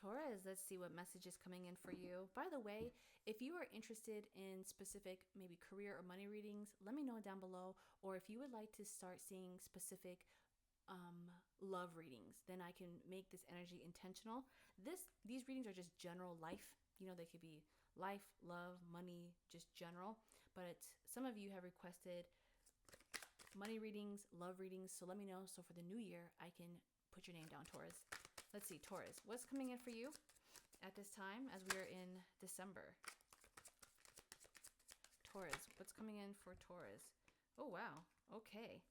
Taurus, let's see what message is coming in for you. By the way, if you are interested in specific maybe career or money readings, let me know down below. Or if you would like to start seeing specific love readings, then I can make this energy intentional. These readings are just general life. They could be life, love, money, just general. But some of you have requested money readings, love readings. So let me know. So for the new year, I can put your name down, Taurus. Let's see, Taurus, what's coming in for you at this time as we are in December? Taurus, what's coming in for Taurus? Oh, wow. Okay.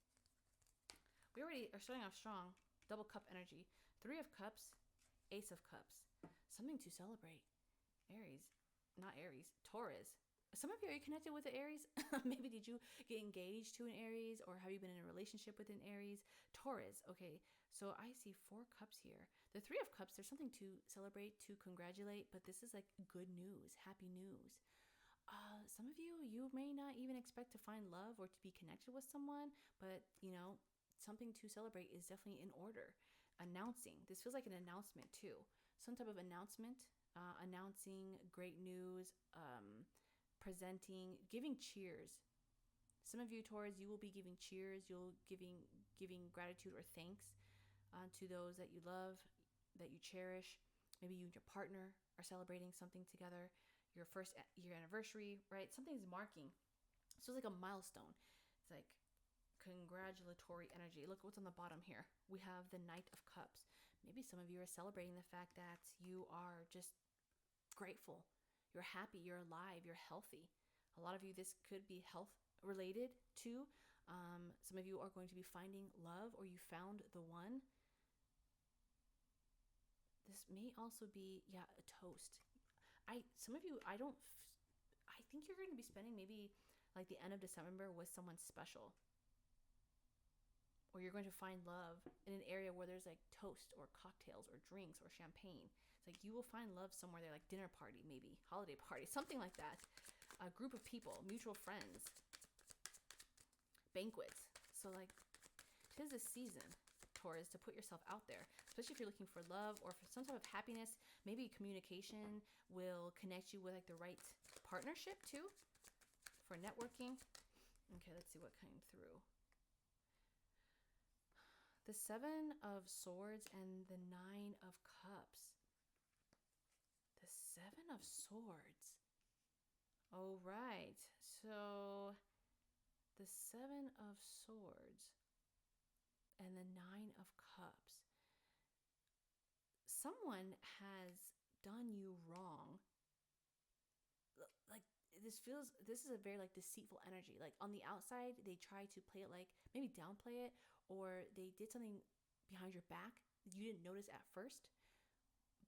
We already are starting off strong. Double cup energy. 3 of cups, Ace of cups. Something to celebrate. Taurus. Some of you, are you connected with the Aries? Maybe did you get engaged to an Aries, or have you been in a relationship with an Aries? Taurus. Okay, so I see 4 cups here. The 3 of cups, there's something to celebrate, to congratulate, but this is like good news, happy news. Some of you may not even expect to find love or to be connected with someone, but something to celebrate is definitely in order. Announcing. This feels like an announcement too. Some type of announcement, announcing great news, presenting, giving cheers. Some of you, Taurus, you will be giving cheers. You'll giving gratitude or thanks to those that you love, that you cherish. Maybe you and your partner are celebrating something together, your first year anniversary, right? Something's marking. So it's like a milestone. It's like congratulatory energy. Look what's on the bottom here. We have the Knight of Cups. Maybe some of you are celebrating the fact that you are just grateful. You're happy, you're alive, you're healthy. A lot of you, this could be health related too. Some of you are going to be finding love, or you found the one. This may also be, a toast. Some of you, I think you're going to be spending maybe like the end of December with someone special. Or you're going to find love in an area where there's like toast or cocktails or drinks or champagne. It's like you will find love somewhere there, like dinner party, maybe holiday party, something like that. A group of people, mutual friends, banquets. So like, 'tis a season, Taurus, to put yourself out there, especially if you're looking for love or for some type of happiness. Maybe communication will connect you with like the right partnership too, for networking. Okay, let's see what came through. The 7 of Swords and the 9 of Cups. The 7 of Swords. All right. So the 7 of Swords and the 9 of Cups. Someone has done you wrong. Like, this is a very like deceitful energy. Like on the outside, they try to play it, like maybe downplay it, or they did something behind your back that you didn't notice at first,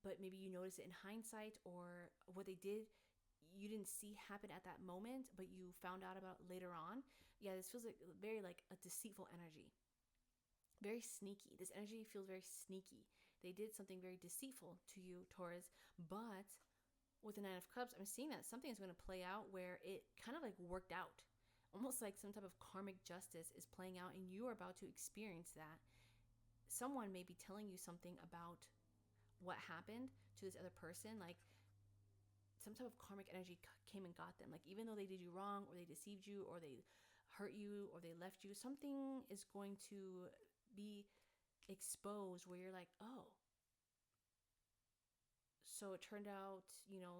but maybe you notice it in hindsight, or what they did you didn't see happen at that moment, but you found out about later on. Yeah, this feels like very like a deceitful energy. Very sneaky. This energy feels very sneaky. They did something very deceitful to you, Taurus, but with the 9 of Cups, I'm seeing that something is going to play out where it kind of like worked out. Almost like some type of karmic justice is playing out, and you are about to experience that. Someone may be telling you something about what happened to this other person. Like some type of karmic energy came and got them. Like even though they did you wrong, or they deceived you, or they hurt you, or they left you, something is going to be exposed where you're like, oh, so it turned out,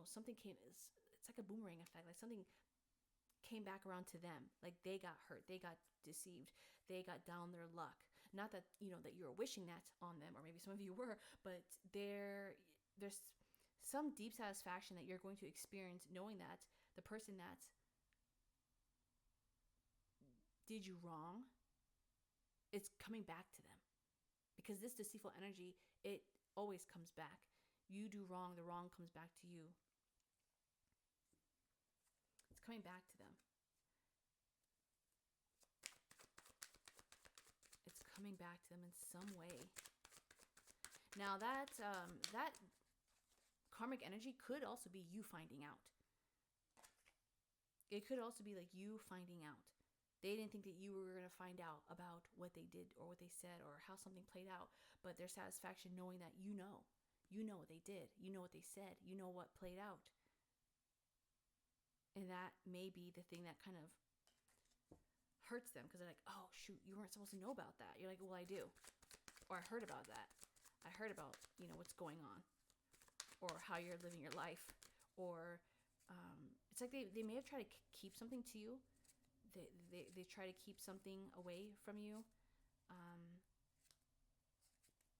something came, it's like a boomerang effect. Like something came back around to them. Like they got hurt, they got deceived, they got down their luck. Not that, that you were wishing that on them, or maybe some of you were, but there's some deep satisfaction that you're going to experience knowing that the person that did you wrong, it's coming back to them. Because this deceitful energy, it always comes back. You do wrong, the wrong comes back to you. It's coming back to them. It's coming back to them in some way. Now that karmic energy could also be you finding out. It could also be like you finding out. They didn't think that you were going to find out about what they did or what they said or how something played out, but their satisfaction knowing that you know. You know what they did. You know what they said. You know what played out. And that may be the thing that kind of hurts them, because they're like, oh, shoot, you weren't supposed to know about that. You're like, well, I do. Or I heard about that. I heard about, what's going on, or how you're living your life. Or it's like they may have tried to keep something to you. They try to keep something away from you.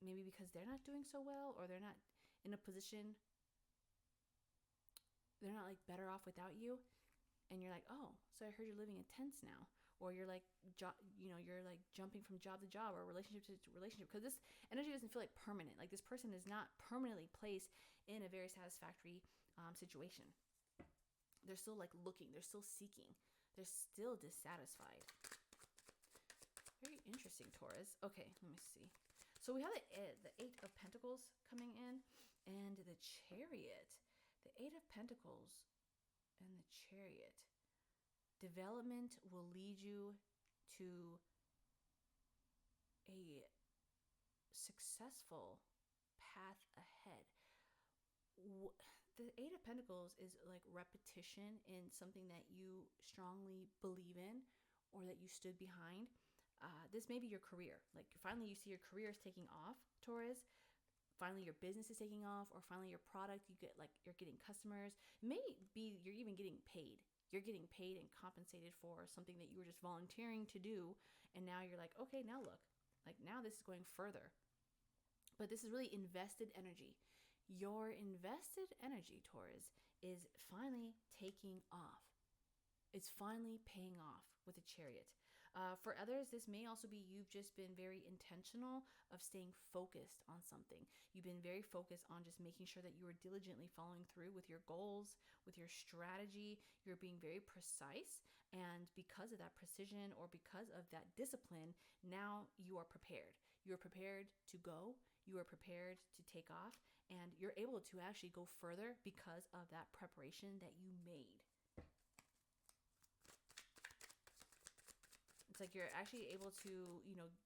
Maybe because they're not doing so well, or they're not in a position, they're not like better off without you. And you're like, oh, so I heard you're living in tents now. Or you're like, you're like jumping from job to job or relationship to relationship, because this energy doesn't feel like permanent. Like this person is not permanently placed in a very satisfactory situation. They're still like looking, they're still seeking, they're still dissatisfied. Very interesting, Taurus. Okay, let me see. So we have the Eight of Pentacles coming in, and the Chariot. The Eight of Pentacles and the Chariot. Development will lead you to a successful path ahead. The Eight of Pentacles is like repetition in something that you strongly believe in or that you stood behind. This may be your career. Like finally you see your career is taking off, Taurus. Finally your business is taking off, or finally your product, you're getting customers. Maybe you're even getting paid. You're getting paid and compensated for something that you were just volunteering to do. And now you're like, okay, now look, like now this is going further. But this is really invested energy. Your invested energy, Taurus, is finally taking off. It's finally paying off with the Chariot. For others, this may also be you've just been very intentional of staying focused on something. You've been very focused on just making sure that you are diligently following through with your goals, with your strategy. You're being very precise. And because of that precision, or because of that discipline, now you are prepared. You're prepared to go. You are prepared to take off. And you're able to actually go further because of that preparation that you made. It's like you're actually able to,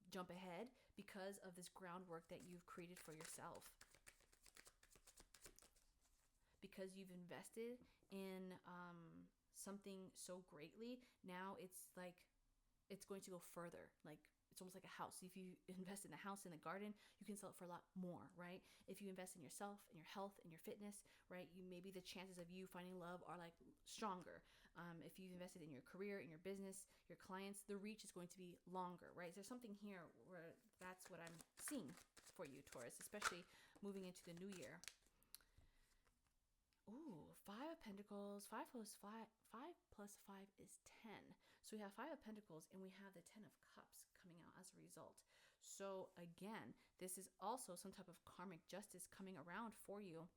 jump ahead because of this groundwork that you've created for yourself. Because you've invested in something so greatly, now it's like it's going to go further. Like it's almost like a house. If you invest in a house, in a garden, you can sell it for a lot more, right? If you invest in yourself, in your health, in your fitness, right, maybe the chances of you finding love are like stronger. If you've invested in your career, in your business, your clients, the reach is going to be longer, right? So there's something here where that's what I'm seeing for you, Taurus, especially moving into the new year. Ooh, Five of Pentacles. 5 plus 5 is 10. So we have 5 of Pentacles and we have the 10 of Cups coming out as a result. So again, this is also some type of karmic justice coming around for you.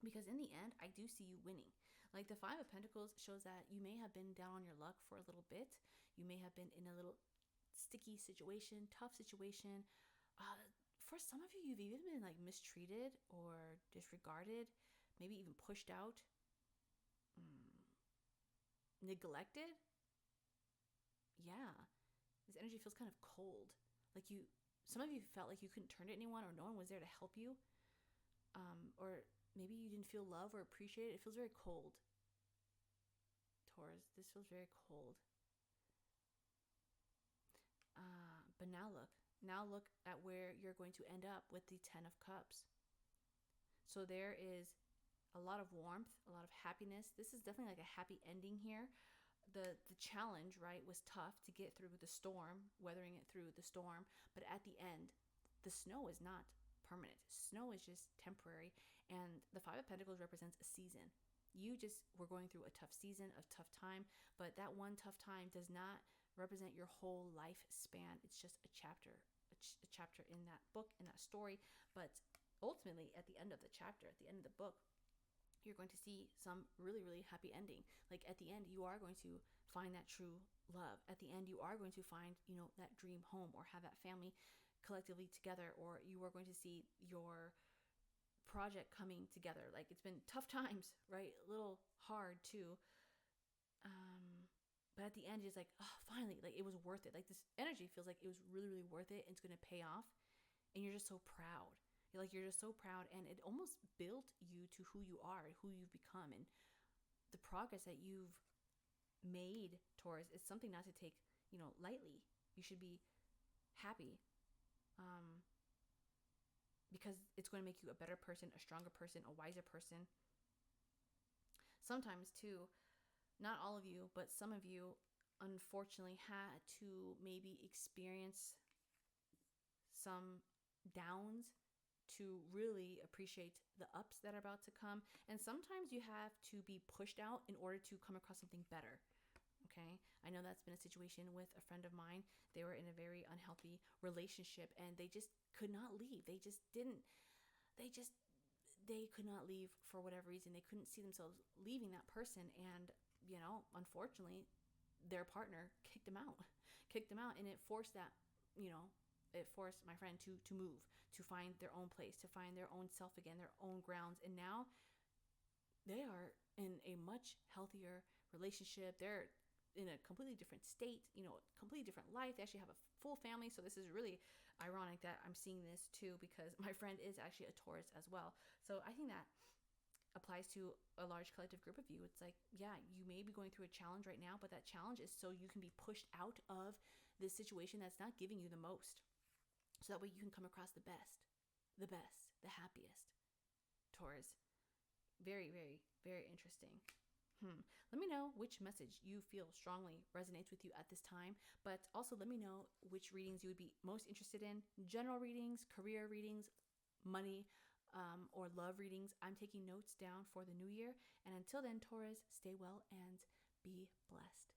Because in the end, I do see you winning. Like the 5 of Pentacles shows that you may have been down on your luck for a little bit. You may have been in a little sticky situation, tough situation. For some of you, you've even been like mistreated or disregarded, maybe even pushed out, neglected. Yeah, this energy feels kind of cold. Like some of you felt like you couldn't turn to anyone, or no one was there to help you. Or maybe you didn't feel love or appreciated. It feels very cold. Taurus, this feels very cold. But now look at where you're going to end up with the 10 of Cups. So there is a lot of warmth, a lot of happiness. This is definitely like a happy ending here. The challenge, right, was tough to get through the storm, weathering it through the storm. But at the end, the snow is not permanent. Snow is just temporary. And the 5 of Pentacles represents a season. You just were going through a tough season, a tough time. But that one tough time does not represent your whole lifespan. It's just a chapter in that book, in that story. But ultimately, at the end of the chapter, at the end of the book, you're going to see some really, really happy ending. Like at the end, you are going to find that true love. At the end, you are going to find, that dream home, or have that family collectively together, or you are going to see your project coming together. Like it's been tough times, right? A little hard too. But at the end, it's like, oh, finally, like it was worth it. Like this energy feels like it was really, really worth it, and it's going to pay off. And you're just so proud. Like you're just so proud, and it almost built you to who you are, who you've become, and the progress that you've made, Taurus, is something not to take, lightly. You should be happy, um, because it's going to make you a better person, a stronger person, a wiser person. Sometimes too, not all of you, but some of you unfortunately had to maybe experience some downs to really appreciate the ups that are about to come. And sometimes you have to be pushed out in order to come across something better. Okay. I know that's been a situation with a friend of mine. They were in a very unhealthy relationship and they just could not leave. They could not leave for whatever reason. They couldn't see themselves leaving that person. And, unfortunately, their partner kicked them out, and it forced it forced my friend to move, to find their own place, to find their own self again, their own grounds. And now they are in a much healthier relationship. They're in a completely different state, completely different life. They actually have a full family. So this is really ironic that I'm seeing this too, because my friend is actually a Taurus as well. So I think that applies to a large collective group of you. It's like, yeah, you may be going through a challenge right now, but that challenge is so you can be pushed out of this situation that's not giving you the most. So that way you can come across the best, the happiest. Taurus. Very, very, very interesting. Let me know which message you feel strongly resonates with you at this time, but also let me know which readings you would be most interested in. General readings, career readings, money, or love readings. I'm taking notes down for the new year. And until then, Taurus, stay well and be blessed.